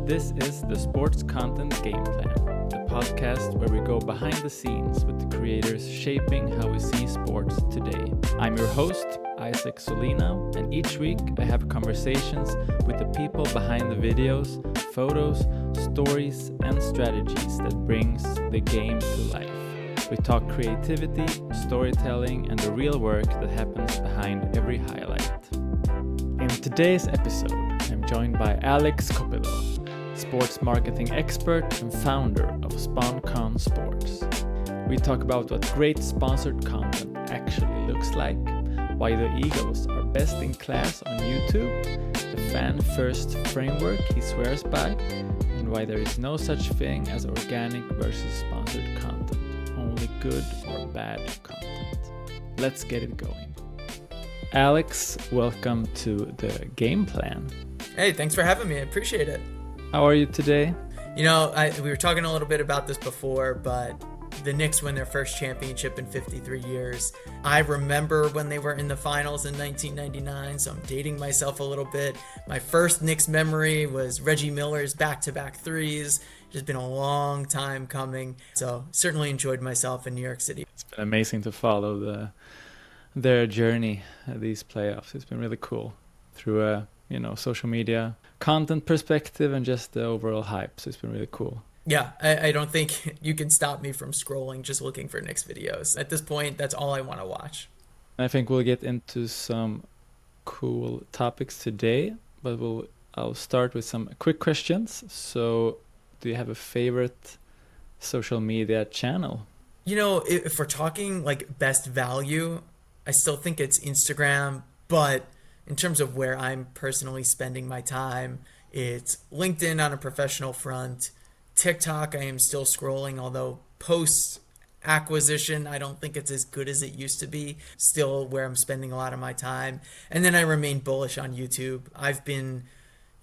This is the Sports Content Game Plan, the podcast where we go behind the scenes with the creators shaping how we see sports today. I'm your host, Isaac Solina, and each week I have conversations with the people behind the videos, photos, stories, and strategies that brings the game to life. We talk creativity, storytelling, and the real work that happens behind every highlight. In today's episode, I'm joined by Alex Kopilow, sports marketing expert and founder of SpawnCon Sports. We talk about what great sponsored content actually looks like, why the Eagles are best in class on YouTube, the fan-first framework he swears by, and why there is no such thing as organic versus sponsored content, only good or bad content. Let's get it going. Alex, welcome to the game plan. Hey, thanks for having me. I appreciate it. How are you today? You know, we were talking a little bit about this before, but the Knicks win their first championship in 53 years. I remember when they were in the finals in 1999, so I'm dating myself a little bit. My first Knicks memory was Reggie Miller's back-to-back threes. It's been a long time coming, so certainly enjoyed myself in New York City. It's been amazing to follow their journey, these playoffs. It's been really cool through a social media content perspective and just the overall hype. So it's been really cool. Yeah, I don't think you can stop me from scrolling just looking for Knicks videos. At this point, that's all I want to watch. I think we'll get into some cool topics today, but I'll start with some quick questions. So do you have a favorite social media channel? You know, if we're talking like best value, I still think it's Instagram, but in terms of where I'm personally spending my time, it's LinkedIn on a professional front. TikTok, I am still scrolling, although post-acquisition, I don't think it's as good as it used to be. Still where I'm spending a lot of my time. And then I remain bullish on YouTube. I've been,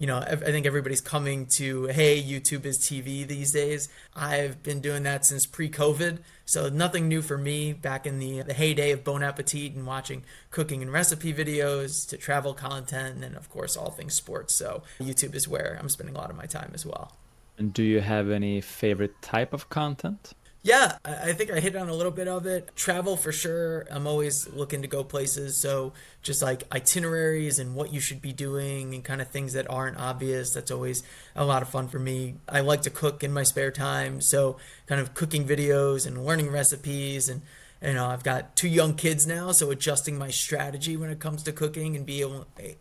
I think everybody's coming to, hey, YouTube is TV these days. I've been doing that since pre-COVID, so nothing new for me. Back in the heyday of Bon Appetit and watching cooking and recipe videos to travel content, and then of course all things sports. So YouTube is where I'm spending a lot of my time as well. And do you have any favorite type of content? Yeah, I think I hit on a little bit of it. Travel for sure. I'm always looking to go places. So just like itineraries and what you should be doing and kind of things that aren't obvious. That's always a lot of fun for me. I like to cook in my spare time. So kind of cooking videos and learning recipes. And I've got 2 young kids now, so adjusting my strategy when it comes to cooking and be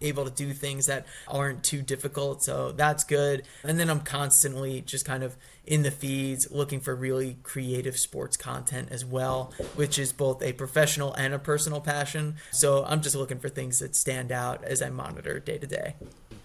able to do things that aren't too difficult. So that's good. And then I'm constantly just kind of in the feeds looking for really creative sports content as well, which is both a professional and a personal passion. So I'm just looking for things that stand out as I monitor day to day.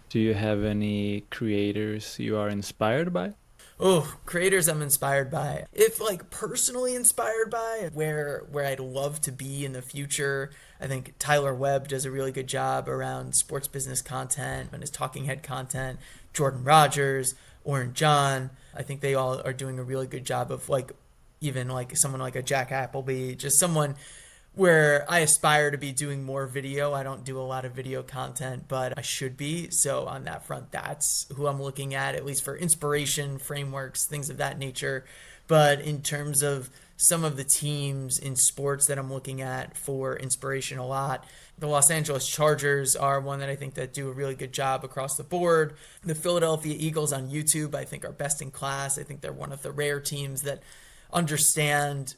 Do you have any creators you are inspired by? Oh, creators I'm inspired by. If like personally inspired by where I'd love to be in the future, I think Tyler Webb does a really good job around sports business content and his talking head content. Jordan Rogers, Oren John, I think they all are doing a really good job of like even like someone like a Jack Appleby, just someone where I aspire to be doing more video. I don't do a lot of video content, but I should be. So on that front, that's who I'm looking at least for inspiration, frameworks, things of that nature. But in terms of some of the teams in sports that I'm looking at for inspiration a lot, the Los Angeles Chargers are one that I think that do a really good job across the board. The Philadelphia Eagles on YouTube, I think, are best in class. I think they're one of the rare teams that understand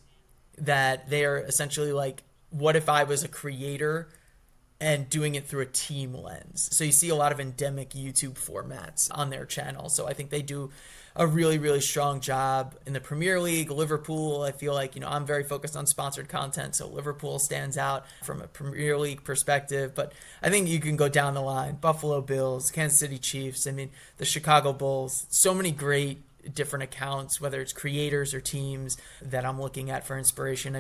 that they are essentially like, what if I was a creator and doing it through a team lens? So you see a lot of endemic YouTube formats on their channel. So I think they do a really, really strong job in the Premier League. Liverpool, I feel like, I'm very focused on sponsored content. So Liverpool stands out from a Premier League perspective. But I think you can go down the line. Buffalo Bills, Kansas City Chiefs, the Chicago Bulls, so many great different accounts, whether it's creators or teams that I'm looking at for inspiration.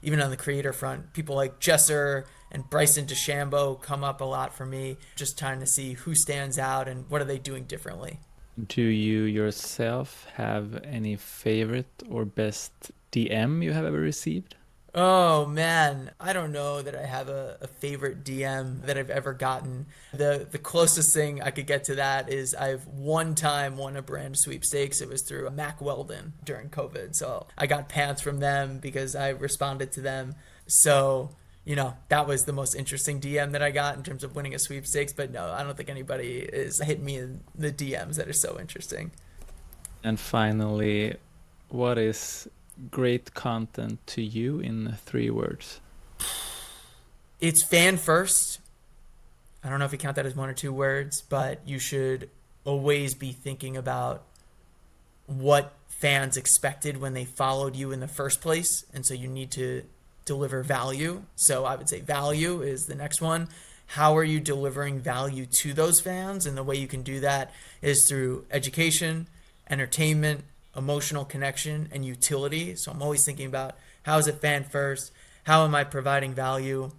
Even on the creator front, people like Jesser and Bryson DeChambeau come up a lot for me, just trying to see who stands out and what are they doing differently. Do you yourself have any favorite or best DM you have ever received? Oh man, I don't know that I have a favorite DM that I've ever gotten. The closest thing I could get to that is I've one time won a brand sweepstakes. It was through Mac Weldon during COVID. So I got pants from them because I responded to them. So, that was the most interesting DM that I got in terms of winning a sweepstakes. But no, I don't think anybody is hitting me in the DMs that are so interesting. And finally, what is great content to you in 3 words? It's fan first. I don't know if you count that as 1 or 2 words, but you should always be thinking about what fans expected when they followed you in the first place. And so you need to deliver value. So I would say value is the next one. How are you delivering value to those fans? And the way you can do that is through education, entertainment, emotional connection, and utility. So I'm always thinking about how is it fan first? How am I providing value?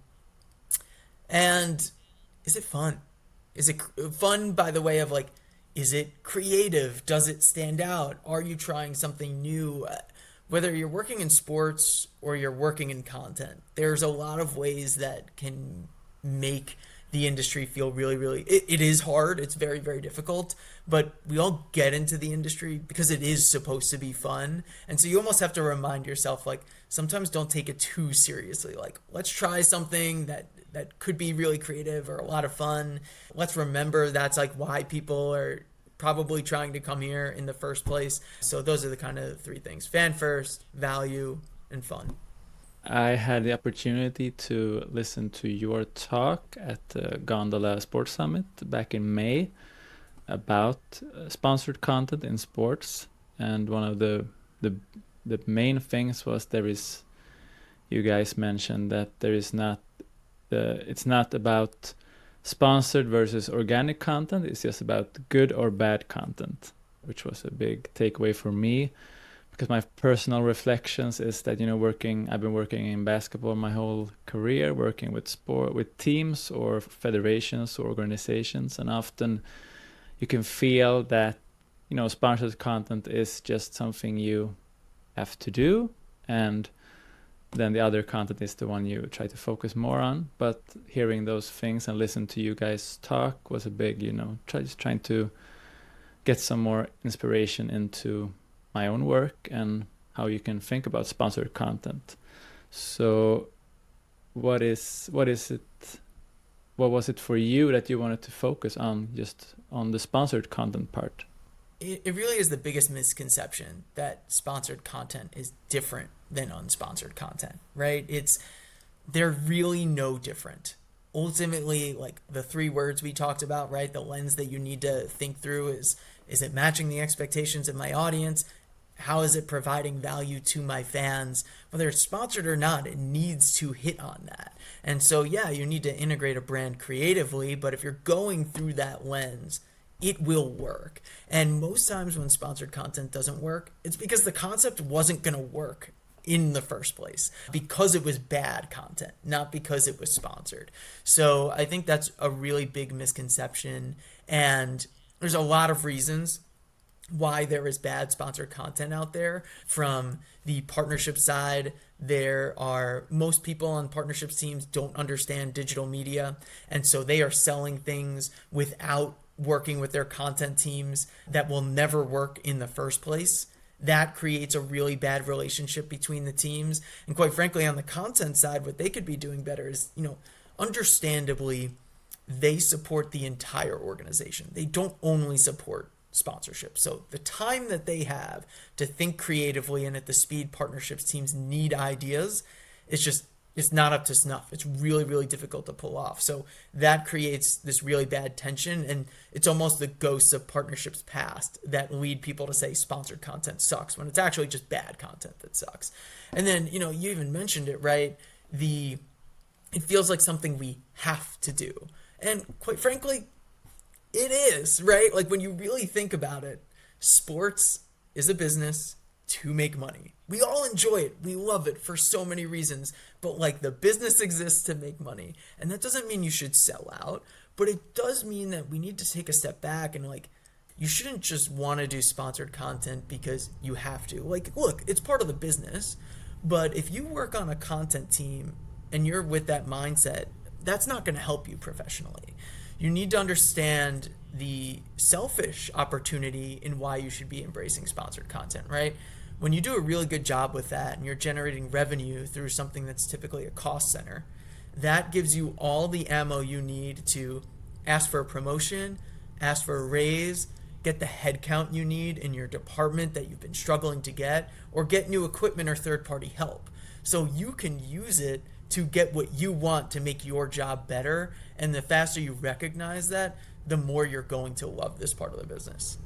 And is it fun? Is it fun by the way of like, is it creative? Does it stand out? Are you trying something new? Whether you're working in sports or you're working in content, there's a lot of ways that can make the industry feel really, really, it is hard. It's very, very difficult, but we all get into the industry because it is supposed to be fun. And so you almost have to remind yourself, like, sometimes don't take it too seriously. Like, let's try something that could be really creative or a lot of fun. Let's remember that's like why people are probably trying to come here in the first place. So those are the kind of 3 things: fan first, value, and fun. I had the opportunity to listen to your talk at the Gondola Sports Summit back in May about sponsored content in sports, and one of the main things was you guys mentioned that it's not about sponsored versus organic content. It's just about good or bad content, which was a big takeaway for me. Because my personal reflections is that, I've been working in basketball my whole career, working with teams or federations or organizations, and often you can feel that, sponsored content is just something you have to do, and then the other content is the one you try to focus more on. But hearing those things and listen to you guys talk was a big, just trying to get some more inspiration into my own work and how you can think about sponsored content. So what was it for you that you wanted to focus on, just on the sponsored content part? It really is the biggest misconception that sponsored content is different than unsponsored content, right? They're really no different. Ultimately, like the 3 words we talked about, right? The lens that you need to think through is it matching the expectations of my audience? How is it providing value to my fans? Whether it's sponsored or not, it needs to hit on that. And so, yeah, you need to integrate a brand creatively, but if you're going through that lens, it will work. And most times when sponsored content doesn't work, it's because the concept wasn't going to work in the first place, because it was bad content, not because it was sponsored. So I think that's a really big misconception. And there's a lot of reasons why there is bad sponsored content out there. From the partnership side, most people on partnerships teams don't understand digital media, and so they are selling things without working with their content teams that will never work in the first place. That creates a really bad relationship between the teams. And quite frankly, on the content side, what they could be doing better is, understandably, they support the entire organization. They don't only support sponsorship. So the time that they have to think creatively and at the speed partnerships teams need ideas, it's not up to snuff. It's really, really difficult to pull off. So that creates this really bad tension, and it's almost the ghosts of partnerships past that lead people to say sponsored content sucks when it's actually just bad content that sucks. And then, you even mentioned it, right? It feels like something we have to do. And quite frankly, it is, right? Like when you really think about it, sports is a business to make money. We all enjoy it. We love it for so many reasons, but like the business exists to make money. And that doesn't mean you should sell out, but it does mean that we need to take a step back and like, you shouldn't just want to do sponsored content because you have to. Like, look, it's part of the business, But if you work on a content team and you're with that mindset, that's not going to help you professionally. You need to understand the selfish opportunity in why you should be embracing sponsored content, right? When you do a really good job with that and you're generating revenue through something that's typically a cost center, that gives you all the ammo you need to ask for a promotion, ask for a raise, get the headcount you need in your department that you've been struggling to get, or get new equipment or third-party help. So you can use it to get what you want to make your job better. And the faster you recognize that, the more you're going to love this part of the business.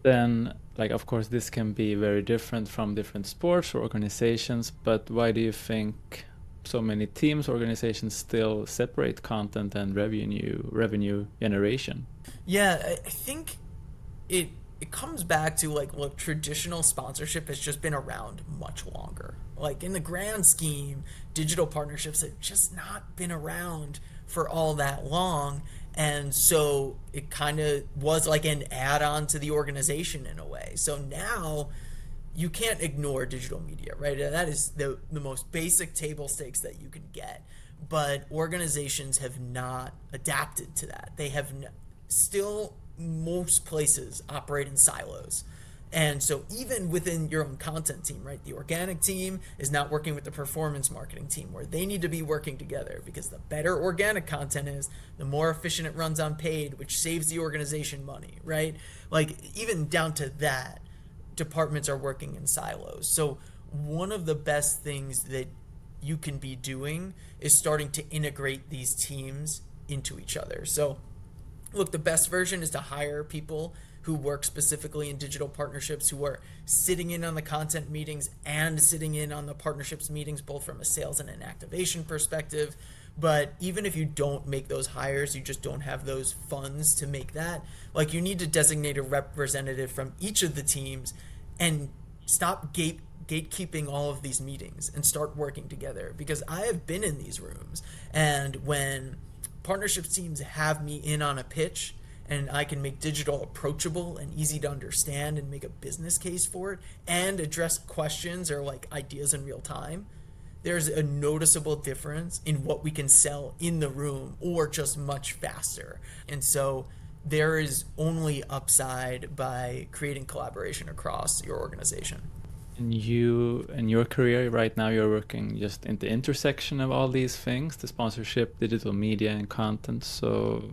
Then, like, of course, this can be very different from different sports or organizations, but why do you think so many teams, organizations still separate content and revenue generation? Yeah, I think it comes back to like, look, traditional sponsorship has just been around much longer. Like in the grand scheme, digital partnerships have just not been around for all that long. And so it kind of was like an add-on to the organization in a way. So now you can't ignore digital media, right? That is the most basic table stakes that you can get. But organizations have not adapted to that. They have still, most places operate in silos. And so even within your own content team, right, the organic team is not working with the performance marketing team, where they need to be working together, because the better organic content is, the more efficient it runs on paid, which saves the organization money, right? Like even down to that, departments are working in silos. So one of the best things that you can be doing is starting to integrate these teams into each other. So look, the best version is to hire people who work specifically in digital partnerships, who are sitting in on the content meetings and sitting in on the partnerships meetings, both from a sales and an activation perspective. But even if you don't make those hires, you just don't have those funds to make that, like you need to designate a representative from each of the teams and stop gatekeeping all of these meetings and start working together. Because I have been in these rooms, and when partnerships teams have me in on a pitch and I can make digital approachable and easy to understand and make a business case for it and address questions or like ideas in real time, there's a noticeable difference in what we can sell in the room, or just much faster. And so there is only upside by creating collaboration across your organization. And you, in your career right now, you're working just in the intersection of all these things, the sponsorship, digital media, and content. So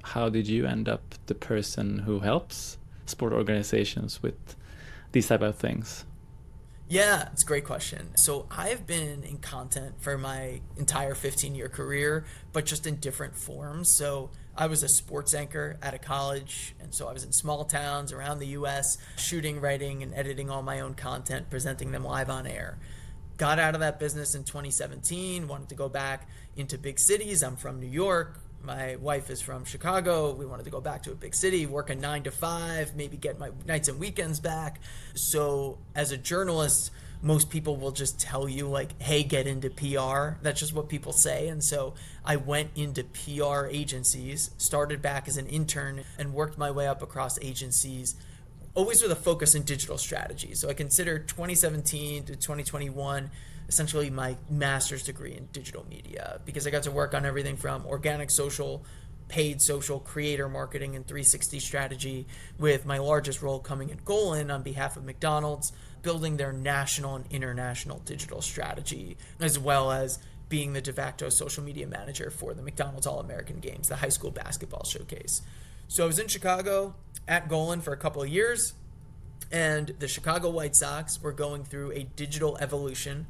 how did you end up the person who helps sport organizations with these type of things? Yeah, it's a great question. So I've been in content for my entire 15-year career, but just in different forms. So I was a sports anchor at a college, and so I was in small towns around the US, shooting, writing, and editing all my own content, presenting them live on air. Got out of that business in 2017, wanted to go back into big cities. I'm from New York. My wife is from Chicago. We wanted to go back to a big city, work a 9 to 5, maybe get my nights and weekends back. So as a journalist, most people will just tell you like, hey, get into PR. That's just what people say. And so I went into PR agencies, started back as an intern, and worked my way up across agencies, always with a focus in digital strategy. So I consider 2017 to 2021 essentially my master's degree in digital media, because I got to work on everything from organic social, paid social, creator marketing, and 360 strategy, with my largest role coming at Golan on behalf of McDonald's, building their national and international digital strategy, as well as being the de facto social media manager for the McDonald's All-American Games, the high school basketball showcase. So I was in Chicago at Golan for a couple of years, and the Chicago White Sox were going through a digital evolution.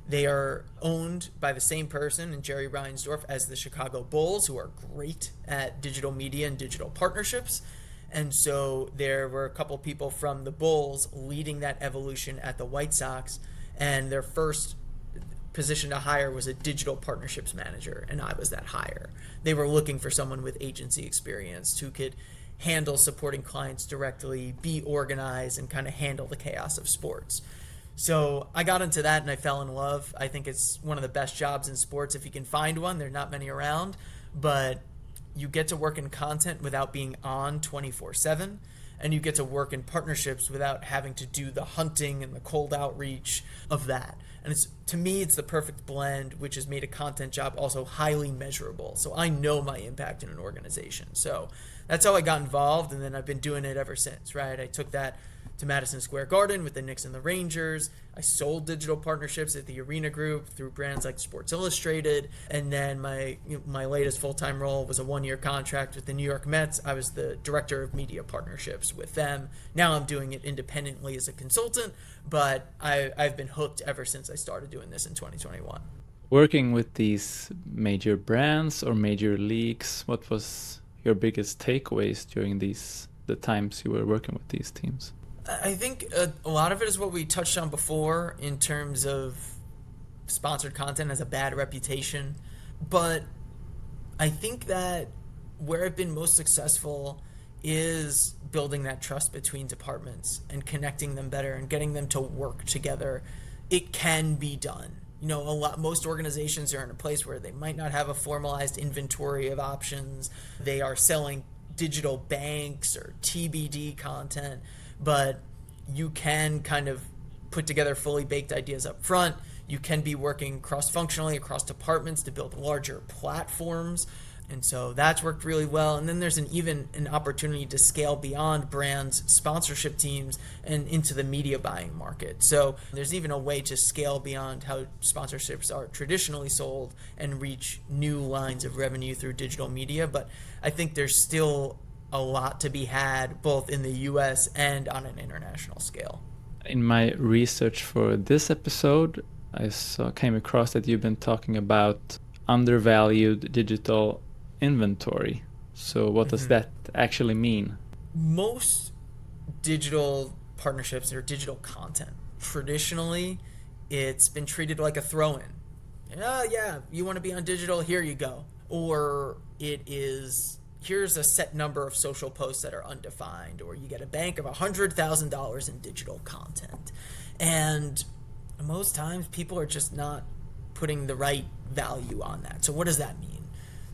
They are owned by the same person in Jerry Reinsdorf as the Chicago Bulls, who are great at digital media and digital partnerships. And so there were a couple people from the Bulls leading that evolution at the White Sox, and their first position to hire was a digital partnerships manager, and I was that hire. They were looking for someone with agency experience who could handle supporting clients directly, be organized, and kind of handle the chaos of sports. So I got into that and I fell in love. I think it's one of the best jobs in sports if you can find one. There are not many around, but you get to work in content without being on 24/7. and you get to work in partnerships without having to do the hunting and the cold outreach of that. And to me, it's the perfect blend, which has made a content job also highly measurable. So I know my impact in an organization. So that's how I got involved, and then I've been doing it ever since, right? I took that to Madison Square Garden with the Knicks and the Rangers. I sold digital partnerships at the Arena Group through brands like Sports Illustrated. And then my latest full-time role was a 1-year contract with the New York Mets. I was the director of media partnerships with them. Now I'm doing it independently as a consultant, but I've been hooked ever since I started doing this in 2021. Working with these major brands or major leagues, what was your biggest takeaways during the times you were working with these teams? I think a lot of it is what we touched on before in terms of sponsored content has a bad reputation. But I think that where I've been most successful is building that trust between departments and connecting them better and getting them to work together. It can be done. Most organizations are in a place where they might not have a formalized inventory of options. They are selling digital banks or TBD content, but you can kind of put together fully baked ideas up front. You can be working cross-functionally across departments to build larger platforms. And so that's worked really well. And then there's an opportunity to scale beyond brands, sponsorship teams, and into the media buying market. So there's even a way to scale beyond how sponsorships are traditionally sold and reach new lines of revenue through digital media. But I think there's still a lot to be had both in the US and on an international scale. In my research for this episode, I came across that you've been talking about undervalued digital inventory. So what does that actually mean? Most digital partnerships or digital content, traditionally, it's been treated like a throw-in. Oh yeah, you want to be on digital? Here you go. Or it is, here's a set number of social posts that are undefined, or you get a bank of $100,000 in digital content. And most times people are just not putting the right value on that. So what does that mean?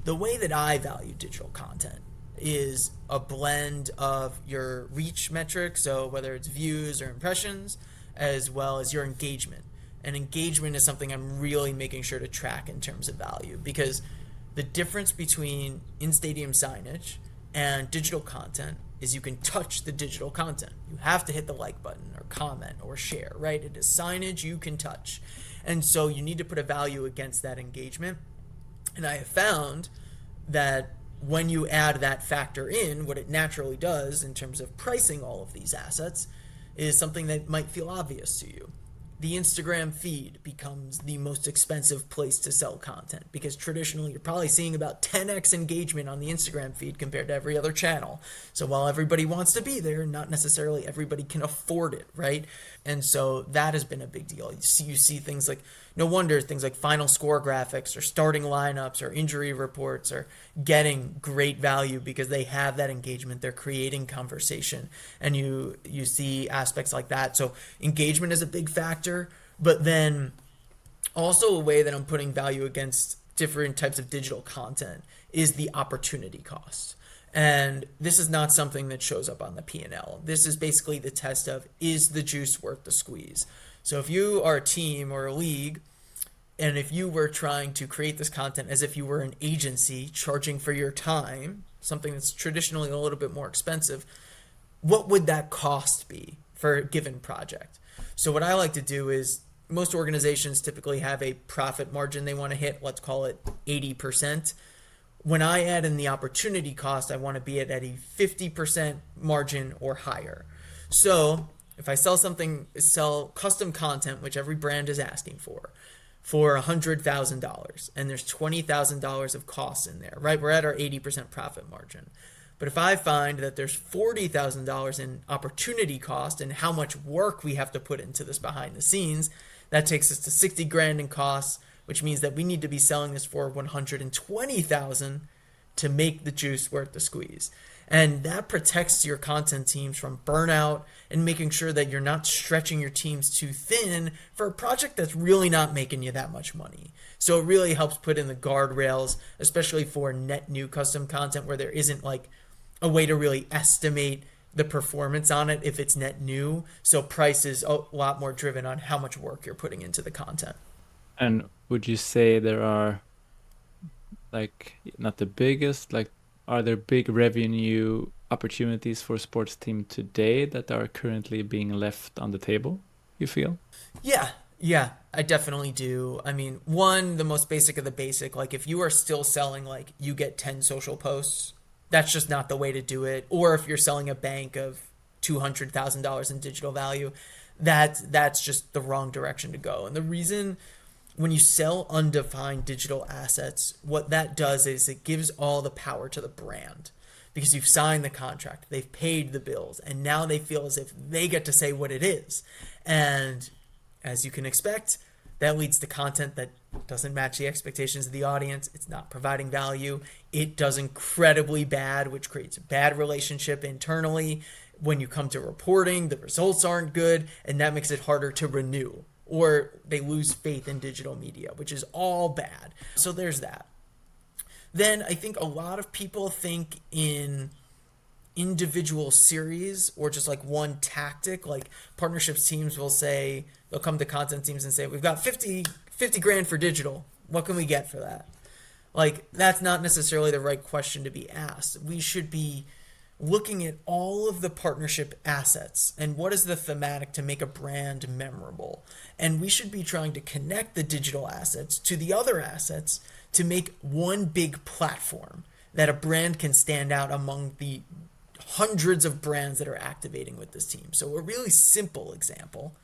The way that I value digital content is a blend of your reach metrics, so whether it's views or impressions, as well as your engagement. And engagement is something I'm really making sure to track in terms of value, because the difference between in-stadium signage and digital content is you can touch the digital content. You have to hit the like button or comment or share, right? It is signage you can touch. And so you need to put a value against that engagement. And I have found that when you add that factor in, what it naturally does in terms of pricing all of these assets is something that might feel obvious to you. The Instagram feed becomes the most expensive place to sell content because traditionally you're probably seeing about 10x engagement on the Instagram feed compared to every other channel. So while everybody wants to be there, not necessarily everybody can afford it, right? And so that has been a big deal. You see things like, no wonder things like final score graphics or starting lineups or injury reports are getting great value because they have that engagement. They're creating conversation, and you see aspects like that. So engagement is a big factor, but then also a way that I'm putting value against different types of digital content is the opportunity cost. And this is not something that shows up on the P&L. This is basically the test of, is the juice worth the squeeze? So if you are a team or a league, and if you were trying to create this content as if you were an agency charging for your time, something that's traditionally a little bit more expensive, what would that cost be for a given project? So what I like to do is, most organizations typically have a profit margin they want to hit, let's call it 80%. When I add in the opportunity cost, I want to be at a 50% margin or higher. So if I sell custom content, which every brand is asking for $100,000, and there's $20,000 of costs in there, right? We're at our 80% profit margin. But if I find that there's $40,000 in opportunity cost and how much work we have to put into this behind the scenes, that takes us to $60,000 in costs, which means that we need to be selling this for $120,000 to make the juice worth the squeeze. And that protects your content teams from burnout and making sure that you're not stretching your teams too thin for a project that's really not making you that much money. So it really helps put in the guardrails, especially for net new custom content where there isn't like a way to really estimate the performance on it if it's net new. So price is a lot more driven on how much work you're putting into the content. And would you say there are, like, not the biggest, like, are there big revenue opportunities for sports team today that are currently being left on the table, you feel? Yeah, yeah, I definitely do. I mean, one, the most basic of the basic, like if you are still selling like you get 10 social posts, that's just not the way to do it. Or if you're selling a bank of $200,000 in digital value, that's just the wrong direction to go. And the reason when you sell undefined digital assets, what that does is it gives all the power to the brand because you've signed the contract, they've paid the bills, and now they feel as if they get to say what it is. And as you can expect, that leads to content that doesn't match the expectations of the audience. It's not providing value. It does incredibly bad, which creates a bad relationship internally. When you come to reporting, the results aren't good, and that makes it harder to renew, or they lose faith in digital media, which is all bad. So there's that. Then I think a lot of people think in individual series or just like one tactic. Like partnerships teams will say, they'll come to content teams and say, we've got 50 grand for digital. What can we get for that? Like, that's not necessarily the right question to be asked. We should be looking at all of the partnership assets and what is the thematic to make a brand memorable. And we should be trying to connect the digital assets to the other assets to make one big platform that a brand can stand out among the hundreds of brands that are activating with this team. So a really simple example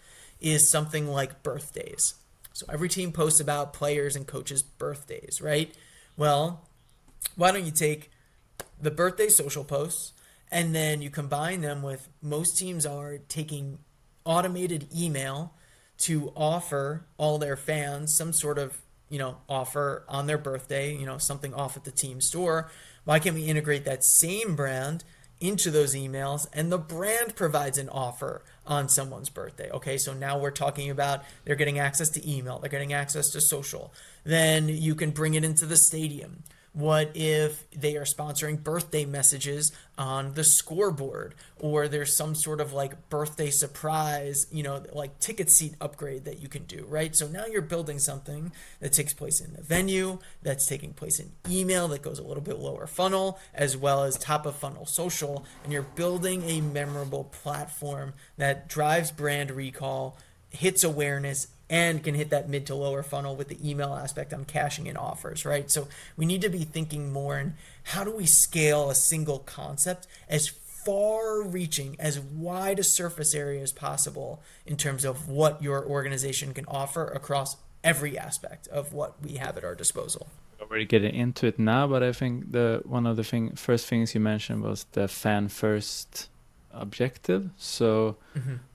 is something like birthdays. So every team posts about players and coaches' birthdays, right? Well, why don't you take the birthday social posts and then you combine them with, most teams are taking automated email to offer all their fans some sort of, offer on their birthday, something off at the team store. Why can't we integrate that same brand into those emails and the brand provides an offer on someone's birthday? Okay, so now we're talking about they're getting access to email, they're getting access to social. Then you can bring it into the stadium. What if they are sponsoring birthday messages on the scoreboard, or there's some sort of like birthday surprise, like ticket seat upgrade that you can do, right? So now you're building something that takes place in the venue, that's taking place in email, that goes a little bit lower funnel, as well as top of funnel social, and you're building a memorable platform that drives brand recall, hits awareness, and can hit that mid to lower funnel with the email aspect on cashing in offers, right? So we need to be thinking more in how do we scale a single concept as far reaching, as wide a surface area as possible in terms of what your organization can offer across every aspect of what we have at our disposal. Already getting into it now, but I think one of the first things you mentioned was the fan first objective. So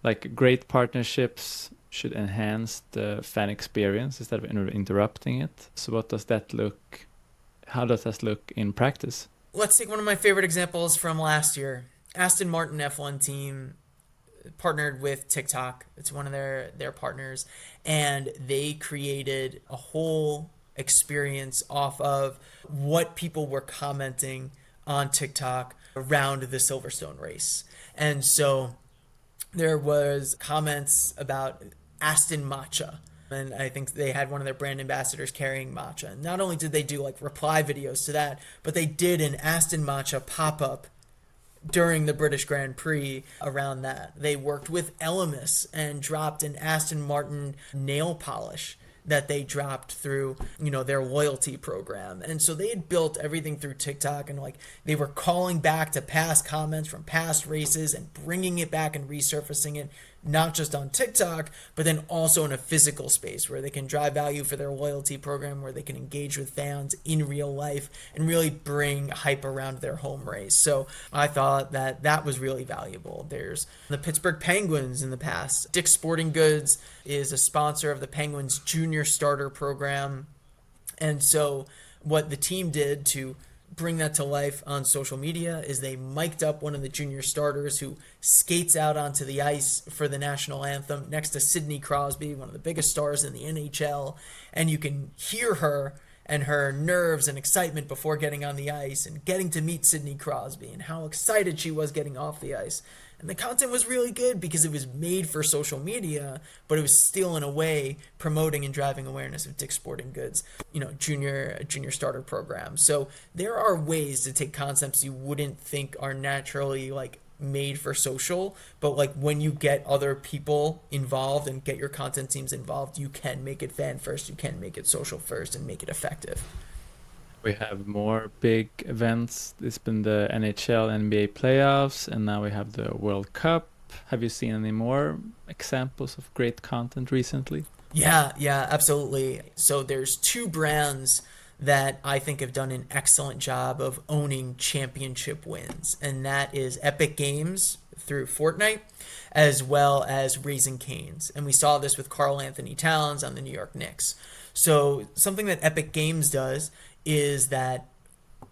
like great partnerships should enhance the fan experience instead of interrupting it. So how does that look in practice? Let's take one of my favorite examples from last year. Aston Martin F1 team partnered with TikTok. It's one of their partners, and they created a whole experience off of what people were commenting on TikTok around the Silverstone race. And so there was comments about Aston Matcha, and I think they had one of their brand ambassadors carrying matcha. And not only did they do like reply videos to that, but they did an Aston Matcha pop-up during the British Grand Prix around that. They worked with Elemis and dropped an Aston Martin nail polish that they dropped through, their loyalty program. And so they had built everything through TikTok, and like they were calling back to past comments from past races and bringing it back and resurfacing it, not just on TikTok, but then also in a physical space where they can drive value for their loyalty program, where they can engage with fans in real life and really bring hype around their home race. So I thought that was really valuable. There's the Pittsburgh Penguins in the past. Dick's Sporting Goods is a sponsor of the Penguins Junior Starter Program. And so what the team did to bring that to life on social media is they mic'd up one of the junior starters who skates out onto the ice for the national anthem next to Sidney Crosby, one of the biggest stars in the NHL, and you can hear her and her nerves and excitement before getting on the ice and getting to meet Sidney Crosby and how excited she was getting off the ice. And the content was really good because it was made for social media, but it was still in a way promoting and driving awareness of Dick's Sporting Goods, junior starter program. So there are ways to take concepts you wouldn't think are naturally like made for social, but like when you get other people involved and get your content teams involved, you can make it fan first, you can make it social first, and make it effective. We have more big events. It's been the NHL, NBA playoffs, and now we have the World Cup. Have you seen any more examples of great content recently? Yeah, absolutely. So there's two brands that I think have done an excellent job of owning championship wins, and that is Epic Games through Fortnite, as well as Raising Cane's. And we saw this with Karl Anthony Towns on the New York Knicks. So something that Epic Games does is that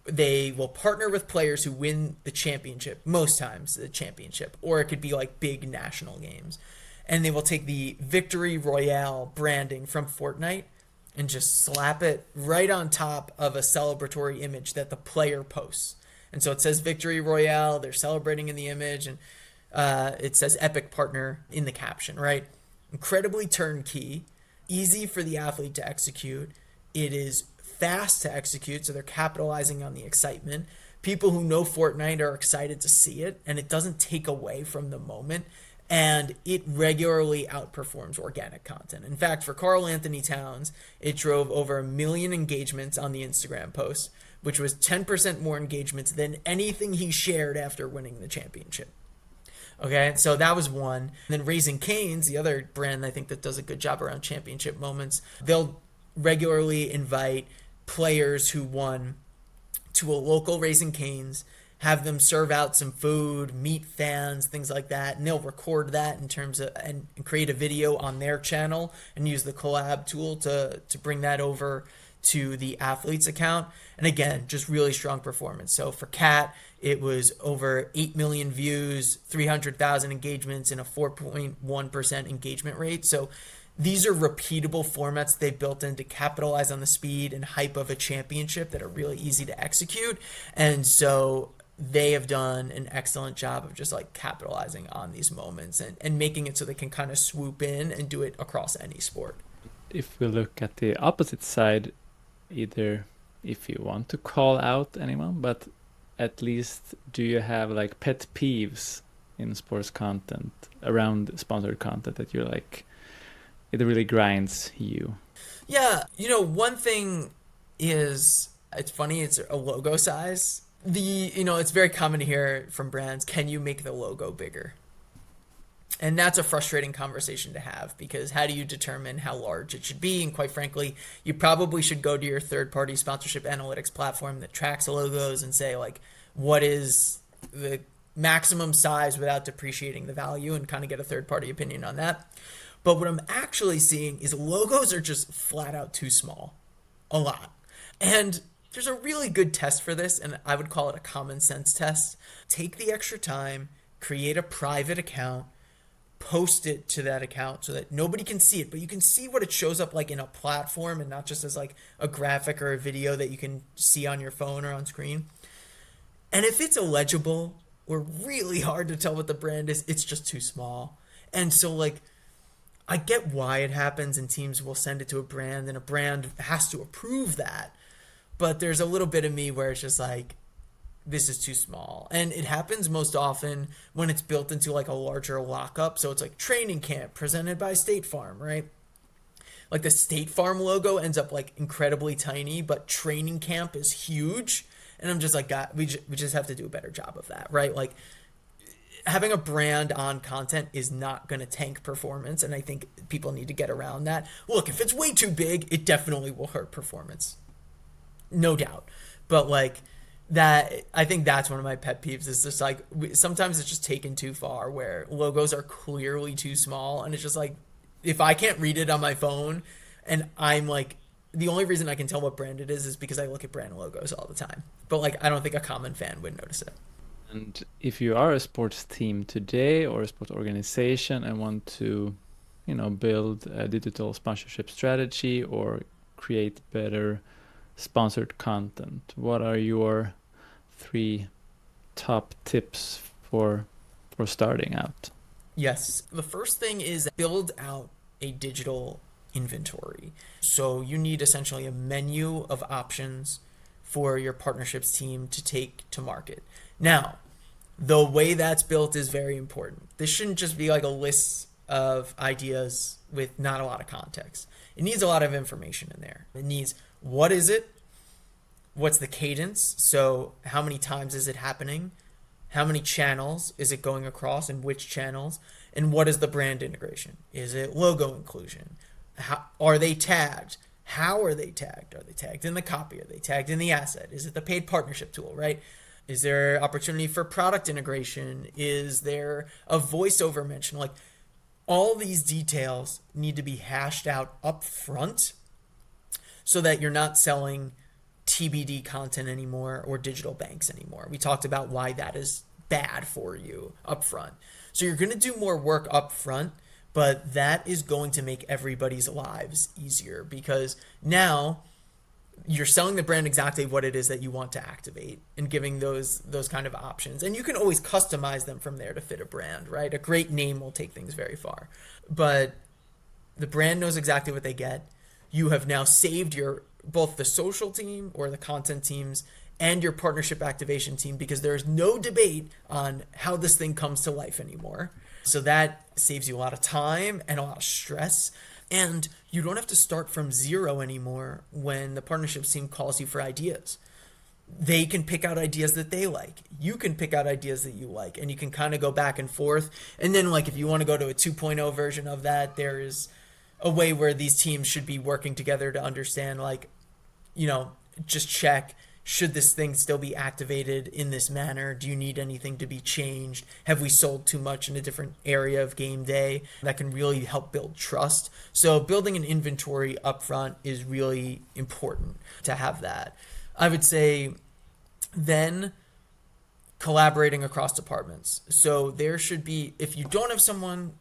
they will partner with players who win the championship, most times the championship, or it could be like big national games. And they will take the Victory Royale branding from Fortnite and just slap it right on top of a celebratory image that the player posts. And so it says Victory Royale, they're celebrating in the image, and it says Epic Partner in the caption, right? Incredibly turnkey, easy for the athlete to execute. It is fast to execute, so they're capitalizing on the excitement. People who know Fortnite are excited to see it, and it doesn't take away from the moment, and it regularly outperforms organic content. In fact, for Karl Anthony Towns, it drove over 1 million engagements on the Instagram post, which was 10% more engagements than anything he shared after winning the championship. Okay, so that was one. And then Raising Cane's, the other brand I think that does a good job around championship moments, they'll regularly invite players who won to a local Raising Cane's, have them serve out some food, meet fans, things like that, and they'll record that in terms of and create a video on their channel and use the collab tool to bring that over to the athlete's account. And again, just really strong performance. So for Cat, it was over 8 million views, 300,000 engagements, and a 4.1% engagement rate. So these are repeatable formats they built in to capitalize on the speed and hype of a championship that are really easy to execute. And so they have done an excellent job of just like capitalizing on these moments and making it so they can kind of swoop in and do it across any sport. If we look at the opposite side, either if you want to call out anyone, but at least do you have like pet peeves in sports content around sponsored content that you're like, it really grinds you? Yeah, one thing is, it's funny, it's a logo size. It's very common to hear from brands, can you make the logo bigger? And that's a frustrating conversation to have, because how do you determine how large it should be? And quite frankly, you probably should go to your third-party sponsorship analytics platform that tracks logos and say, like, what is the maximum size without depreciating the value, and kind of get a third-party opinion on that. But what I'm actually seeing is logos are just flat out too small. A lot. And there's a really good test for this, and I would call it a common sense test. Take the extra time, create a private account, post it to that account so that nobody can see it, but you can see what it shows up like in a platform and not just as like a graphic or a video that you can see on your phone or on screen. And if it's illegible or really hard to tell what the brand is, it's just too small. And so like, I get why it happens, and teams will send it to a brand and a brand has to approve that. But there's a little bit of me where it's just like, this is too small. And it happens most often when it's built into like a larger lockup. So it's like training camp presented by State Farm, right? Like the State Farm logo ends up like incredibly tiny, but training camp is huge. And I'm just like, God, we just have to do a better job of that, right? Like having a brand on content is not going to tank performance. And I think people need to get around that. Look, if it's way too big, it definitely will hurt performance. No doubt. But like, that, I think that's one of my pet peeves, is just like sometimes it's just taken too far where logos are clearly too small, and it's just like, if I can't read it on my phone, and I'm like, the only reason I can tell what brand it is because I look at brand logos all the time, but like I don't think a common fan would notice it. And if you are a sports team today or a sports organization and want to build a digital sponsorship strategy or create better sponsored content, what are your 3 top tips for starting out? Yes. The first thing is build out a digital inventory. So you need essentially a menu of options for your partnerships team to take to market. Now, the way that's built is very important. This shouldn't just be like a list of ideas with not a lot of context. It needs a lot of information in there. It needs, what is it? What's the cadence? So how many times is it happening? How many channels is it going across and which channels? And what is the brand integration? Is it logo inclusion? Are they tagged? How are they tagged? Are they tagged in the copy? Are they tagged in the asset? Is it the paid partnership tool, right? Is there opportunity for product integration? Is there a voiceover mention? Like, all these details need to be hashed out up front so that you're not selling TBD content anymore or digital banks anymore. We talked about why that is bad for you up front. So you're going to do more work up front, but that is going to make everybody's lives easier because now you're selling the brand exactly what it is that you want to activate and giving those kind of options. And you can always customize them from there to fit a brand, right? A great name will take things very far. But the brand knows exactly what they get. You have now saved your both the social team or the content teams and your partnership activation team because there's no debate on how this thing comes to life anymore. So that saves you a lot of time and a lot of stress. And you don't have to start from zero anymore when the partnerships team calls you for ideas. They can pick out ideas that they like. You can pick out ideas that you like, and you can kind of go back and forth. And then, like, if you want to go to a 2.0 version of that, there is a way where these teams should be working together to understand, like, just check, should this thing still be activated in this manner? Do you need anything to be changed? Have we sold too much in a different area of game day? That can really help build trust. So building an inventory upfront is really important to have that. I would say then collaborating across departments. So there should be, if you don't have someone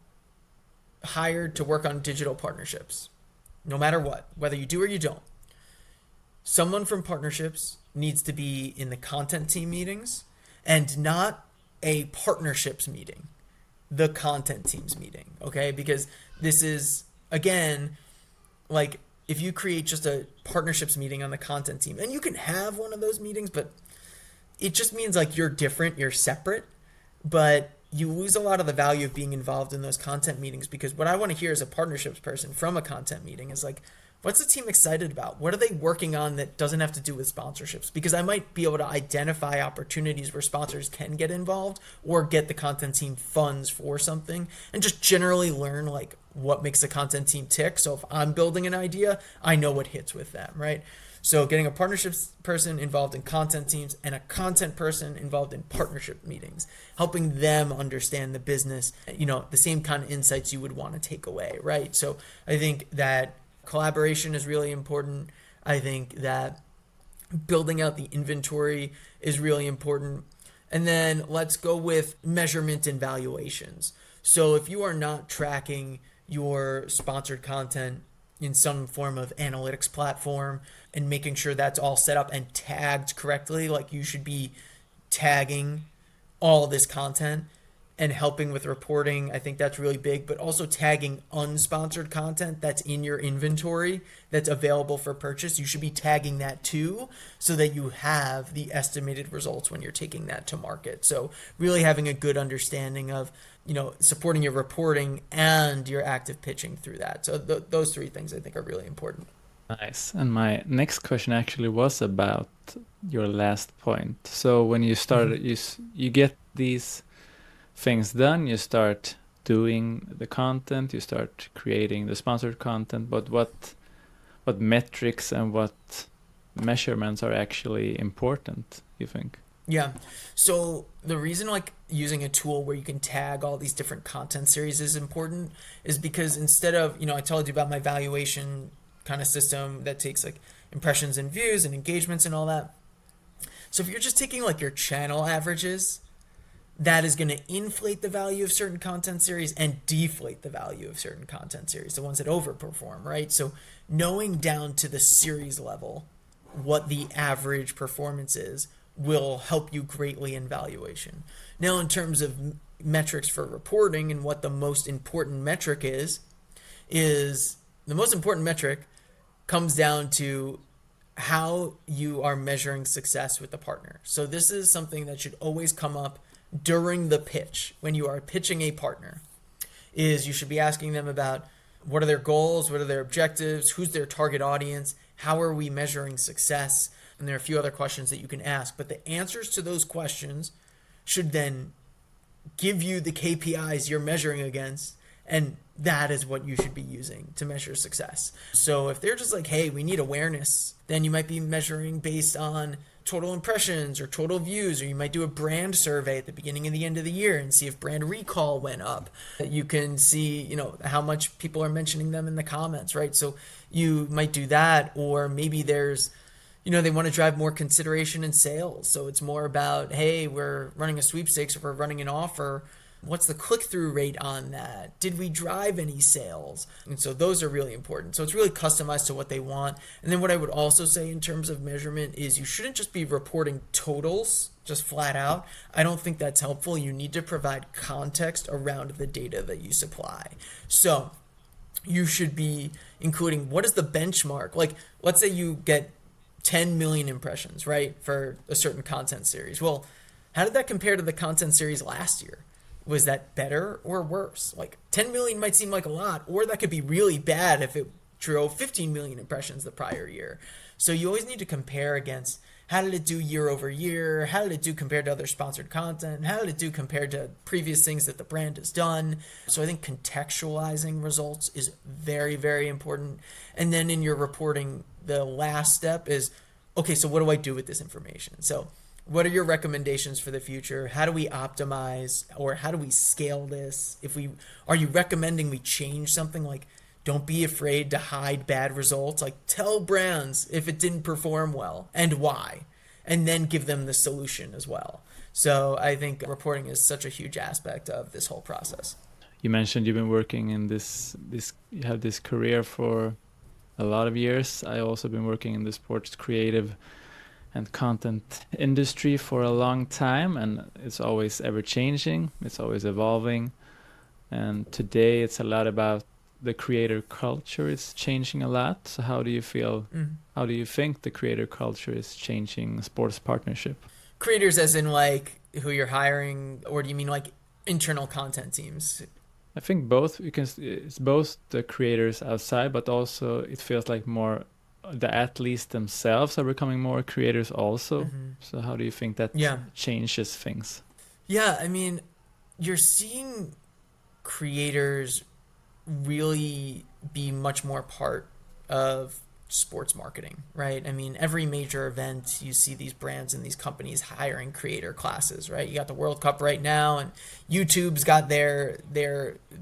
hired to work on digital partnerships, no matter what, whether you do or you don't, someone from partnerships needs to be in the content team meetings and not a partnerships meeting, the content teams meeting, okay? Because this is, again, like if you create just a partnerships meeting on the content team, and you can have one of those meetings, but it just means like you're different, you're separate, but you lose a lot of the value of being involved in those content meetings because what I want to hear as a partnerships person from a content meeting is like, what's the team excited about? What are they working on that doesn't have to do with sponsorships? Because I might be able to identify opportunities where sponsors can get involved or get the content team funds for something and just generally learn like what makes the content team tick. So if I'm building an idea, I know what hits with them, right? So getting a partnerships person involved in content teams and a content person involved in partnership meetings, helping them understand the business, the same kind of insights you would want to take away, right? So I think that collaboration is really important. I think that building out the inventory is really important. And then let's go with measurement and valuations. So if you are not tracking your sponsored content in some form of analytics platform and making sure that's all set up and tagged correctly, like you should be tagging all this content and helping with reporting. I think that's really big, but also tagging unsponsored content that's in your inventory that's available for purchase. You should be tagging that too so that you have the estimated results when you're taking that to market. So really having a good understanding of, supporting your reporting and your active pitching through that. So those 3 things I think are really important. Nice. And my next question actually was about your last point. So when you started, you get these things done, you start doing the content, you start creating the sponsored content, but what metrics and what measurements are actually important, you think? Yeah. So the reason like using a tool where you can tag all these different content series is important is because instead of, I told you about my valuation kind of system that takes like impressions and views and engagements and all that. So if you're just taking like your channel averages, that is going to inflate the value of certain content series and deflate the value of certain content series, the ones that overperform, right? So knowing down to the series level what the average performance is will help you greatly in valuation. Now, in terms of metrics for reporting and what the most important metric is the most important metric comes down to how you are measuring success with the partner. So this is something that should always come up during the pitch when you are pitching a partner, is you should be asking them about what are their goals, what are their objectives, who's their target audience, how are we measuring success, and there are a few other questions that you can ask. But the answers to those questions should then give you the KPIs you're measuring against, and that is what you should be using to measure success. So if they're just like, hey, we need awareness, then you might be measuring based on total impressions or total views, or you might do a brand survey at the beginning and the end of the year and see if brand recall went up. You can see, how much people are mentioning them in the comments, right? So you might do that, or maybe there's, they want to drive more consideration in sales. So it's more about, hey, we're running a sweepstakes, or we're running an offer. What's the click-through rate on that? Did we drive any sales? And so those are really important. So it's really customized to what they want. And then what I would also say in terms of measurement is you shouldn't just be reporting totals just flat out. I don't think that's helpful. You need to provide context around the data that you supply. So you should be including, what is the benchmark? Like, let's say you get 10 million impressions, right, for a certain content series. Well, how did that compare to the content series last year? Was that better or worse? Like 10 million might seem like a lot, or that could be really bad if it drove 15 million impressions the prior year. So you always need to compare against, how did it do year over year? How did it do compared to other sponsored content? How did it do compared to previous things that the brand has done? So I think contextualizing results is very, very important. And then in your reporting, the last step is, okay, so what do I do with this information? So what are your recommendations for the future? How do we optimize, or how do we scale this? Are you recommending we change something? Like, don't be afraid to hide bad results. Like, tell brands if it didn't perform well and why, and then give them the solution as well. So I think reporting is such a huge aspect of this whole process. You mentioned you've been working in you have this career for a lot of years. I also been working in the sports creative and content industry for a long time, and it's always ever changing, it's always evolving. And today it's a lot about the creator culture is changing a lot. So how do you feel, how do you think the creator culture is changing sports partnership? Creators as in like who you're hiring, or do you mean like internal content teams? I think both, because it's both the creators outside, but also it feels like more the athletes themselves are becoming more creators also. So how do you think that changes things? Yeah, I mean, you're seeing creators really be much more part of sports marketing, right? I mean, every major event, you see these brands and these companies hiring creator classes, right? You got the World Cup right now, and YouTube's got their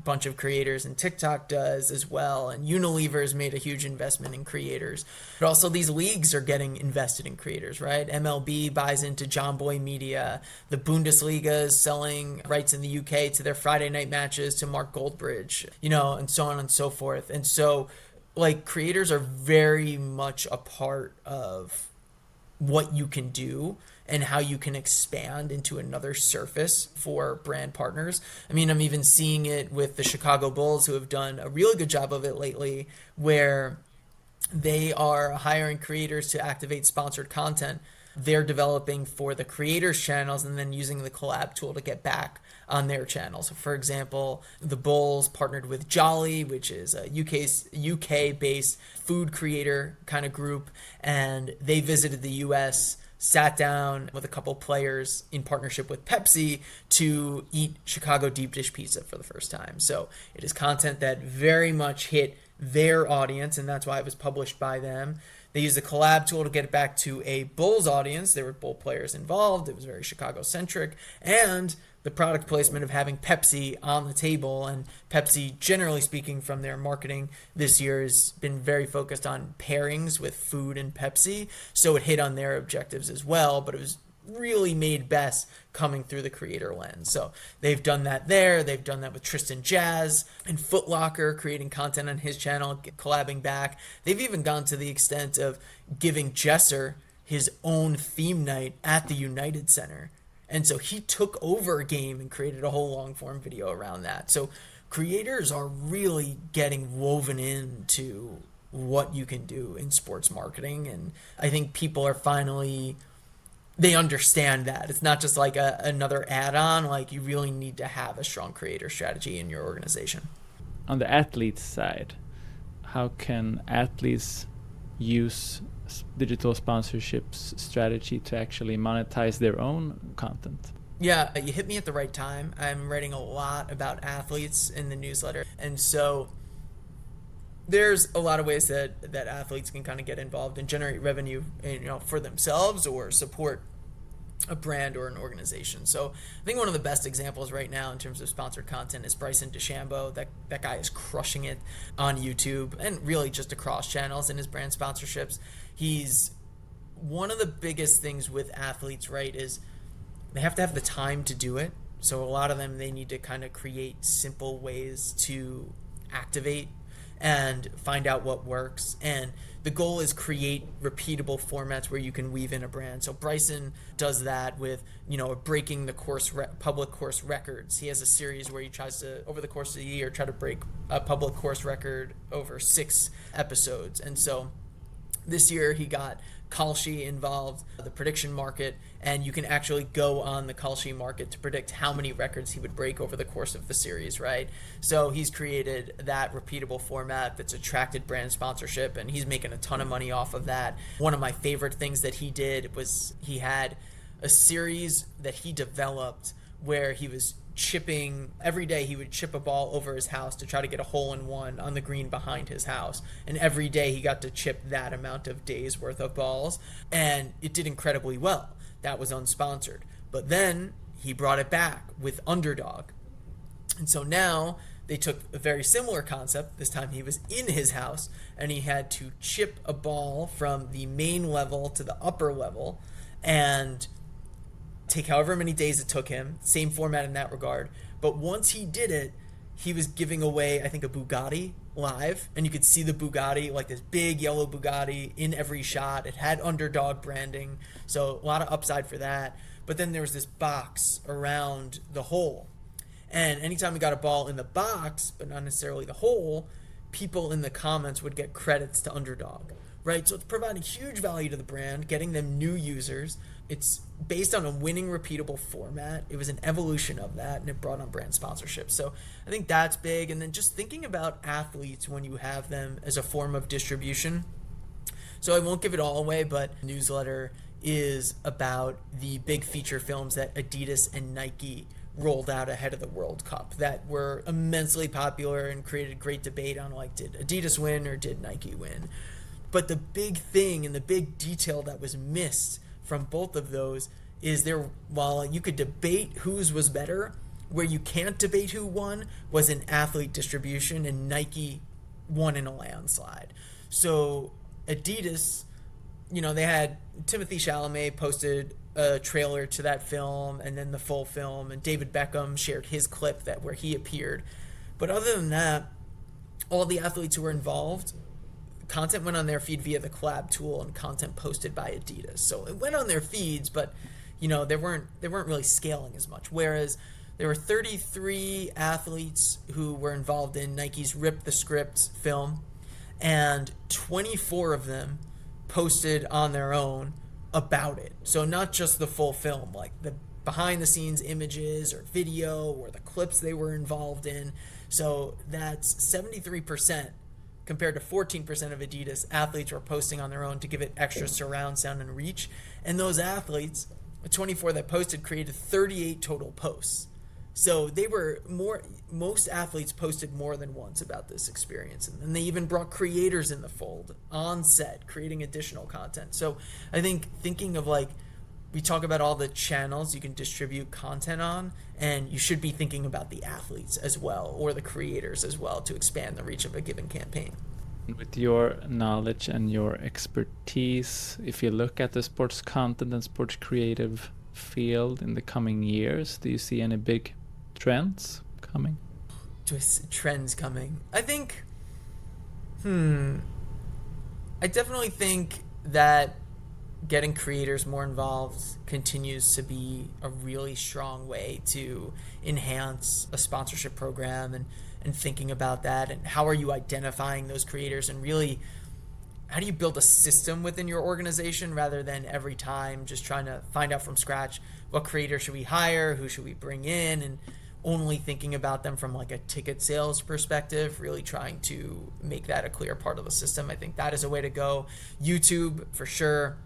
bunch of creators, and TikTok does as well, and Unilever's made a huge investment in creators. But also these leagues are getting invested in creators, right? MLB buys into John Boy Media. The Bundesliga is selling rights in the UK to their Friday night matches to Mark Goldbridge, and so on and so forth. And so like creators are very much a part of what you can do and how you can expand into another surface for brand partners. I mean, I'm even seeing it with the Chicago Bulls, who have done a really good job of it lately, where they are hiring creators to activate sponsored content. They're developing for the creators' channels and then using the collab tool to get back on their channels. So for example, the Bulls partnered with Jolly, which is a UK-based food creator kind of group, and they visited the US, sat down with a couple players in partnership with Pepsi to eat Chicago deep dish pizza for the first time. So it is content that very much hit their audience, and that's why it was published by them. They used the collab tool to get it back to a Bulls audience. There were Bull players involved. It was very Chicago-centric. And the product placement of having Pepsi on the table. And Pepsi, generally speaking, from their marketing this year has been very focused on pairings with food and Pepsi. So it hit on their objectives as well. But it was really made best coming through the creator lens. So they've done that there. They've done that with Tristan Jazz and Foot Locker, creating content on his channel, collabing back. They've even gone to the extent of giving Jesser his own theme night at the United Center. And so he took over a game and created a whole long form video around that. So creators are really getting woven into what you can do in sports marketing. And I think people are finally, they understand that. It's not just like another add-on. Like, you really need to have a strong creator strategy in your organization. On the athletes side, how can athletes use digital sponsorships strategy to actually monetize their own content? Yeah, you hit me at the right time. I'm writing a lot about athletes in the newsletter. And so there's a lot of ways that athletes can kind of get involved and generate revenue, for themselves or support a brand or an organization. So I think one of the best examples right now in terms of sponsored content is Bryson DeChambeau. That guy is crushing it on YouTube and really just across channels in his brand sponsorships. He's one of the biggest things with athletes, right, is they have to have the time to do it. So a lot of them, they need to kind of create simple ways to activate and find out what works. And the goal is create repeatable formats where you can weave in a brand. So Bryson does that with, breaking the course public course records. He has a series where he tries to, over the course of the year, try to break a public course record over 6 episodes. And so this year he got Kalshi involved, the prediction market, and you can actually go on the Kalshi market to predict how many records he would break over the course of the series, right? So he's created that repeatable format that's attracted brand sponsorship, and he's making a ton of money off of that. One of my favorite things that he did was he had a series that he developed where he was chipping every day. He would chip a ball over his house to try to get a hole-in-one on the green behind his house, and every day he got to chip that amount of days worth of balls, and it did incredibly well. That was unsponsored. But then he brought it back with Underdog, and so now they took a very similar concept. This time he was in his house, and he had to chip a ball from the main level to the upper level and take however many days it took him. Same format in that regard. But once he did it, he was giving away, I think, a Bugatti live, and you could see the Bugatti, like this big yellow Bugatti in every shot. It had Underdog branding, so a lot of upside for that. But then there was this box around the hole, and anytime he got a ball in the box, but not necessarily the hole, people in the comments would get credits to Underdog, right? So it's providing huge value to the brand, getting them new users. It's based on a winning, repeatable format. It was an evolution of that, and it brought on brand sponsorship. So I think that's big. And then just thinking about athletes when you have them as a form of distribution. So I won't give it all away, but newsletter is about the big feature films that Adidas and Nike rolled out ahead of the World Cup that were immensely popular and created great debate on, like, did Adidas win or did Nike win? But the big thing and the big detail that was missed from both of those is while you could debate whose was better, where you can't debate who won was in athlete distribution, and Nike won in a landslide. So Adidas, they had Timothée Chalamet posted a trailer to that film and then the full film, and David Beckham shared his clip where he appeared. But other than that, all the athletes who were involved, content went on their feed via the collab tool and content posted by Adidas. So it went on their feeds, but they weren't really scaling as much. Whereas there were 33 athletes who were involved in Nike's Rip the Script film, and 24 of them posted on their own about it. So not just the full film, like the behind the scenes images or video or the clips they were involved in. So that's 73%. Compared to 14% of Adidas athletes were posting on their own to give it extra surround sound and reach. And those athletes, the 24 that posted, created 38 total posts. So most athletes posted more than once about this experience. And they even brought creators in the fold on set, creating additional content. So I think thinking of, like, we talk about all the channels you can distribute content on, and you should be thinking about the athletes as well, or the creators as well, to expand the reach of a given campaign. With your knowledge and your expertise, if you look at the sports content and sports creative field in the coming years, do you see any big trends coming? Trends coming. I think, I definitely think that getting creators more involved continues to be a really strong way to enhance a sponsorship program, and thinking about that, and how are you identifying those creators, and really how do you build a system within your organization rather than every time just trying to find out from scratch what creator should we hire, who should we bring in, and only thinking about them from like a ticket sales perspective, really trying to make that a clear part of the system. I think that is a way to go. YouTube, for sure.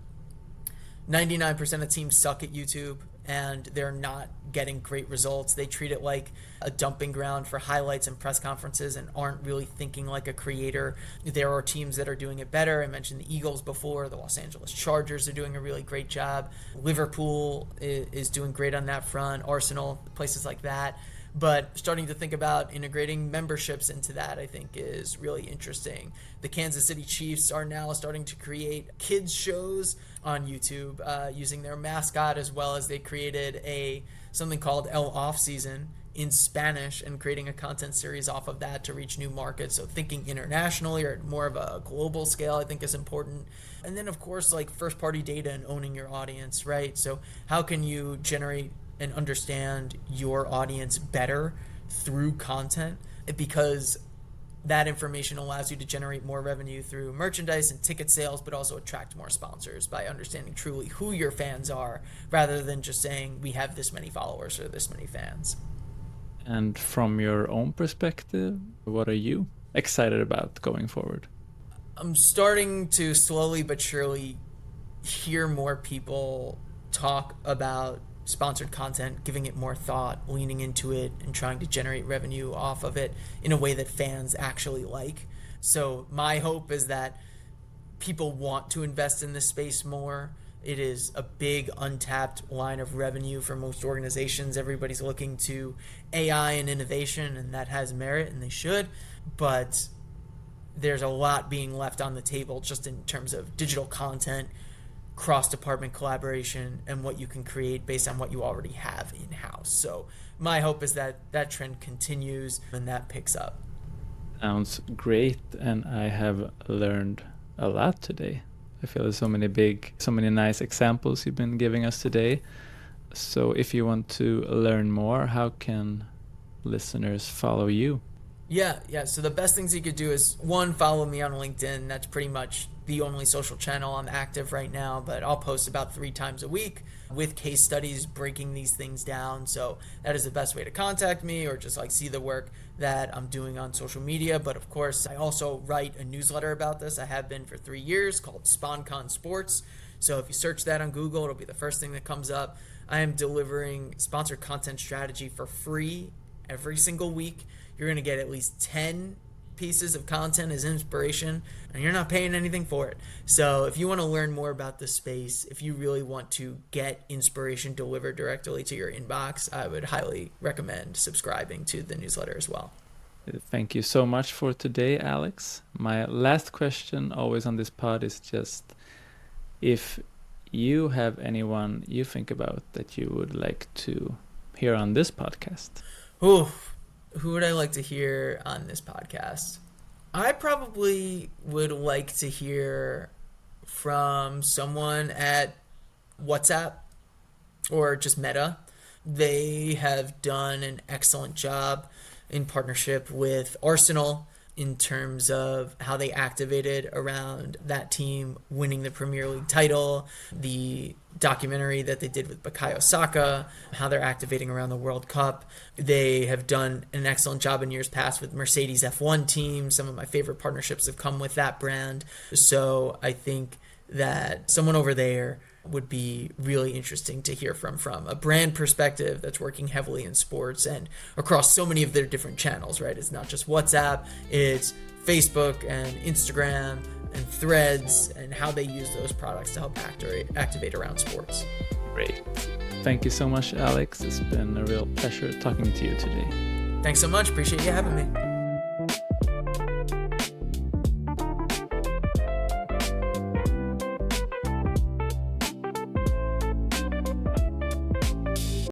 99% of teams suck at YouTube, and they're not getting great results. They treat it like a dumping ground for highlights and press conferences and aren't really thinking like a creator. There are teams that are doing it better. I mentioned the Eagles before. The Los Angeles Chargers are doing a really great job. Liverpool is doing great on that front. Arsenal, places like that. But starting to think about integrating memberships into that, I think, is really interesting. The Kansas City Chiefs are now starting to create kids shows on YouTube using their mascot, as well as they created something called El Off Season in Spanish, and creating a content series off of that to reach new markets. So thinking internationally or more of a global scale, I think, is important. And then, of course, like first-party data and owning your audience, right? So how can you generate and understand your audience better through content? Because that information allows you to generate more revenue through merchandise and ticket sales, but also attract more sponsors by understanding truly who your fans are, rather than just saying we have this many followers or this many fans. And from your own perspective, what are you excited about going forward? I'm starting to slowly but surely hear more people talk about sponsored content, giving it more thought, leaning into it, and trying to generate revenue off of it in a way that fans actually like. So my hope is that people want to invest in this space more. It is a big untapped line of revenue for most organizations. Everybody's looking to AI and innovation, and that has merit, and they should, but there's a lot being left on the table just in terms of digital content, cross-department collaboration, and what you can create based on what you already have in-house. So my hope is that that trend continues and that picks up. Sounds great, and I have learned a lot today. I feel there's so many nice examples you've been giving us today. So if you want to learn more, how can listeners follow you? Yeah. So the best things you could do is, one, follow me on LinkedIn. That's pretty much the only social channel I'm active right now, but I'll post about 3 times a week with case studies breaking these things down. So that is the best way to contact me, or just like see the work that I'm doing on social media. But of course, I also write a newsletter about this. I have been for 3 years, called SponCon Sports. So if you search that on Google, it'll be the first thing that comes up. I am delivering sponsored content strategy for free every single week. You're going to get at least 10 pieces of content as inspiration, and you're not paying anything for it. So if you want to learn more about this space, if you really want to get inspiration delivered directly to your inbox, I would highly recommend subscribing to the newsletter as well. Thank you so much for today, Alex. My last question always on this pod is just if you have anyone you think about that you would like to hear on this podcast. Who would I like to hear on this podcast? I probably would like to hear from someone at WhatsApp or just Meta. They have done an excellent job in partnership with Arsenal in terms of how they activated around that team winning the Premier League title, the documentary that they did with Bukayo Saka, how they're activating around the World Cup. They have done an excellent job in years past with Mercedes F1 team. Some of my favorite partnerships have come with that brand. So I think that someone over there would be really interesting to hear from a brand perspective that's working heavily in sports and across so many of their different channels, right? It's not just WhatsApp, it's Facebook and Instagram and Threads, and how they use those products to help activate around sports. Great. Thank you so much, Alex. It's been a real pleasure talking to you today. Thanks so much. Appreciate you having me.